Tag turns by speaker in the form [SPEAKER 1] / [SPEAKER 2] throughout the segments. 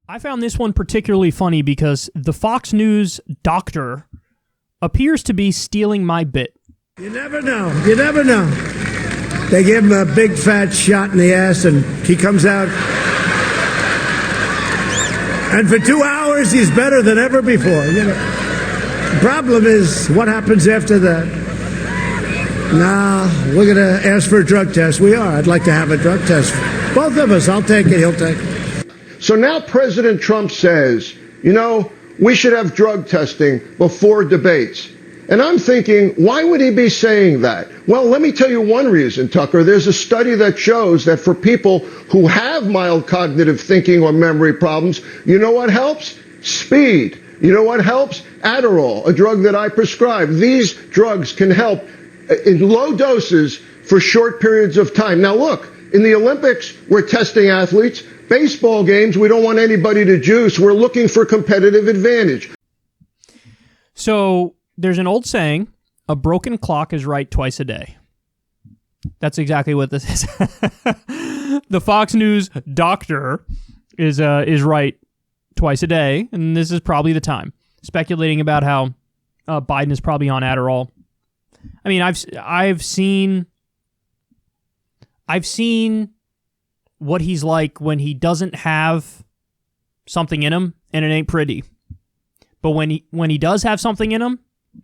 [SPEAKER 1] I found this one particularly funny because the Fox News doctor appears to be stealing my bit.
[SPEAKER 2] You never know. You never know. They give him a big fat shot in the ass and he comes out. And for 2 hours, he's better than ever before. You know. The problem is, what happens after that? Nah, we're going to ask for a drug test. We are. I'd like to have a drug test. Both of us. I'll take it. He'll take it.
[SPEAKER 3] So now President Trump says, you know, we should have drug testing before debates. And I'm thinking, why would he be saying that? Well, let me tell you one reason, Tucker. There's a study that shows that for people who have mild cognitive thinking or memory problems, you know what helps? Speed. You know what helps? Adderall, a drug that I prescribe. These drugs can help in low doses for short periods of time. Now, look, in the Olympics, we're testing athletes. Baseball games, we don't want anybody to juice. We're looking for competitive advantage.
[SPEAKER 1] So there's an old saying, a broken clock is right twice a day. That's exactly what this is. The Fox News doctor is right twice a day, and this is probably the time. Speculating about how Biden is probably on Adderall. I mean, I've seen what he's like when he doesn't have something in him, and it ain't pretty. But when he does have something in him,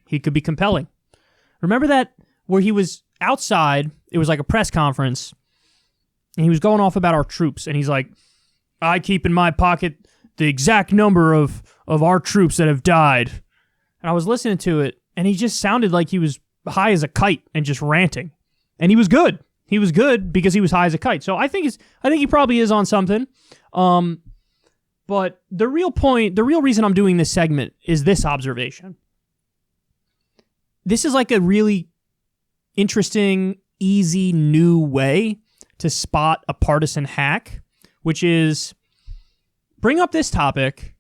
[SPEAKER 1] he could be compelling. Remember that where he was outside, it was like a press conference, and he was going off about our troops, and he's like, I keep in my pocket the exact number of our troops that have died. And I was listening to it, and he just sounded like he was high as a kite and just ranting. And he was good. He was good because he was high as a kite. So I think he probably is on something. But the real reason I'm doing this segment is this observation. This is like a really interesting, easy, new way to spot a partisan hack, which is bring up this topic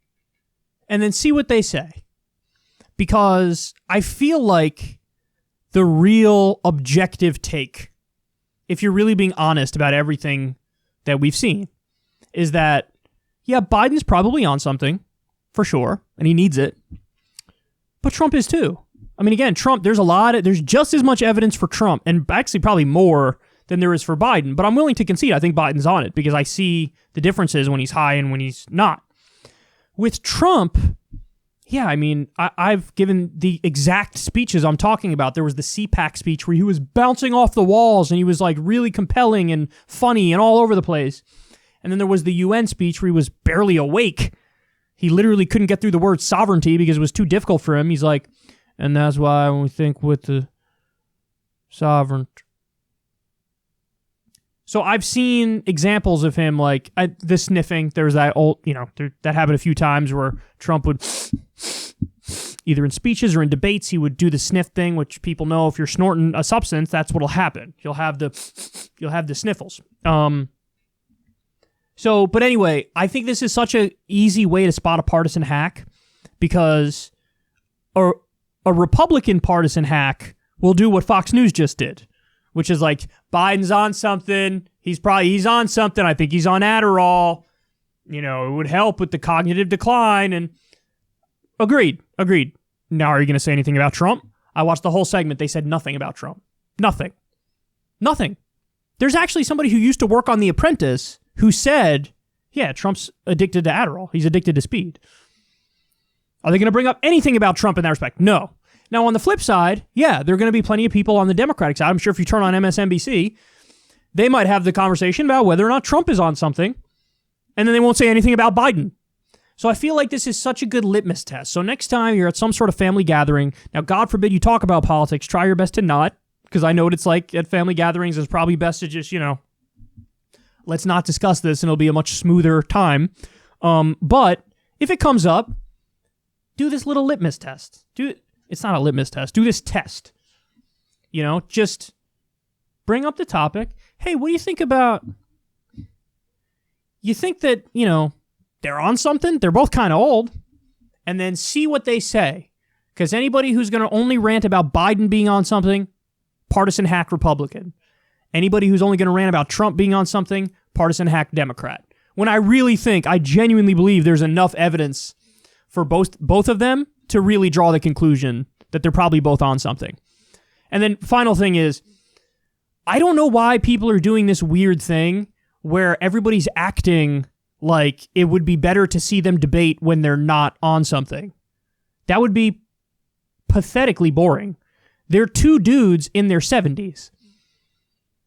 [SPEAKER 1] and then see what they say. Because I feel like the real objective take, if you're really being honest about everything that we've seen, is that, yeah, Biden's probably on something, for sure, and he needs it. But Trump is too. I mean, again, Trump, there's just as much evidence for Trump, and actually probably more than there is for Biden, but I'm willing to concede I think Biden's on it, because I see the differences when he's high and when he's not. With Trump, yeah, I mean, I've given the exact speeches I'm talking about. There was the CPAC speech where he was bouncing off the walls and he was like really compelling and funny and all over the place. And then there was the UN speech where he was barely awake. He literally couldn't get through the word sovereignty because it was too difficult for him. He's like, and that's why when we think with the sovereign. So I've seen examples of him like the sniffing. There's that old, that happened a few times where Trump would, either in speeches or in debates, he would do the sniff thing, which people know if you're snorting a substance, that's what'll happen. You'll have the sniffles. But anyway, I think this is such an easy way to spot a partisan hack, because a Republican partisan hack will do what Fox News just did, which is like, Biden's on something. He's on something. I think he's on Adderall. It would help with the cognitive decline. And agreed. Now, are you going to say anything about Trump? I watched the whole segment. They said nothing about Trump. Nothing. There's actually somebody who used to work on The Apprentice who said, yeah, Trump's addicted to Adderall. He's addicted to speed. Are they going to bring up anything about Trump in that respect? No. Now, on the flip side, yeah, there are going to be plenty of people on the Democratic side. I'm sure if you turn on MSNBC, they might have the conversation about whether or not Trump is on something, and then they won't say anything about Biden. So I feel like this is such a good litmus test. So next time you're at some sort of family gathering, now, God forbid you talk about politics, try your best to not, because I know what it's like at family gatherings. It's probably best to just, let's not discuss this, and it'll be a much smoother time. But if it comes up, do this little litmus test. It's not a litmus test. Do this test. Just bring up the topic. Hey, what do you think about... You think that, they're on something? They're both kind of old. And then see what they say. Because anybody who's going to only rant about Biden being on something, partisan hack Republican. Anybody who's only going to rant about Trump being on something, partisan hack Democrat. when I genuinely believe there's enough evidence for both of them to really draw the conclusion that they're probably both on something. And then final thing is, I don't know why people are doing this weird thing where everybody's acting like it would be better to see them debate when they're not on something. That would be pathetically boring. They're two dudes in their 70s.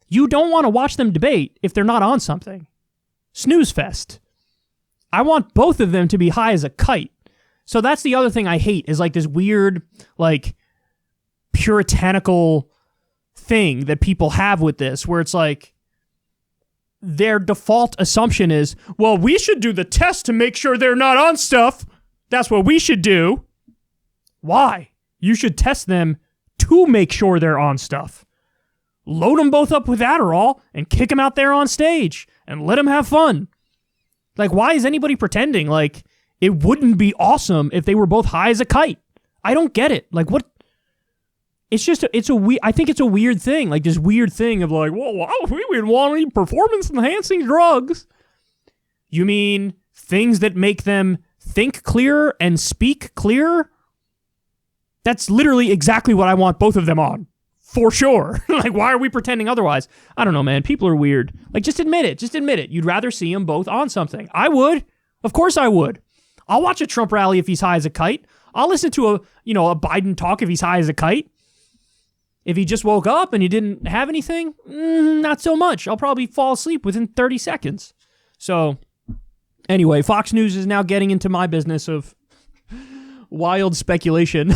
[SPEAKER 1] You don't want to watch them debate if they're not on something. Snooze fest. I want both of them to be high as a kite. So that's the other thing I hate, is like this weird, like, puritanical thing that people have with this, where it's like, their default assumption is, well, we should do the test to make sure they're not on stuff. That's what we should do. Why? You should test them to make sure they're on stuff. Load them both up with Adderall and kick them out there on stage and let them have fun. Like, why is anybody pretending like it wouldn't be awesome if they were both high as a kite? I don't get it. Like, what? It's just, I think it's a weird thing. Like, this weird thing of like, well, we would want any performance-enhancing drugs. You mean things that make them think clearer and speak clearer? That's literally exactly what I want both of them on. For sure. Like, why are we pretending otherwise? I don't know, man. People are weird. Like, just admit it. Just admit it. You'd rather see them both on something. I would. Of course I would. I'll watch a Trump rally if he's high as a kite. I'll listen to a Biden talk if he's high as a kite. If he just woke up and he didn't have anything, not so much. I'll probably fall asleep within 30 seconds. So, anyway, Fox News is now getting into my business of wild speculation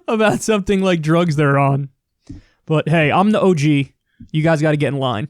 [SPEAKER 1] about something like drugs they're on. But hey, I'm the OG. You guys got to get in line.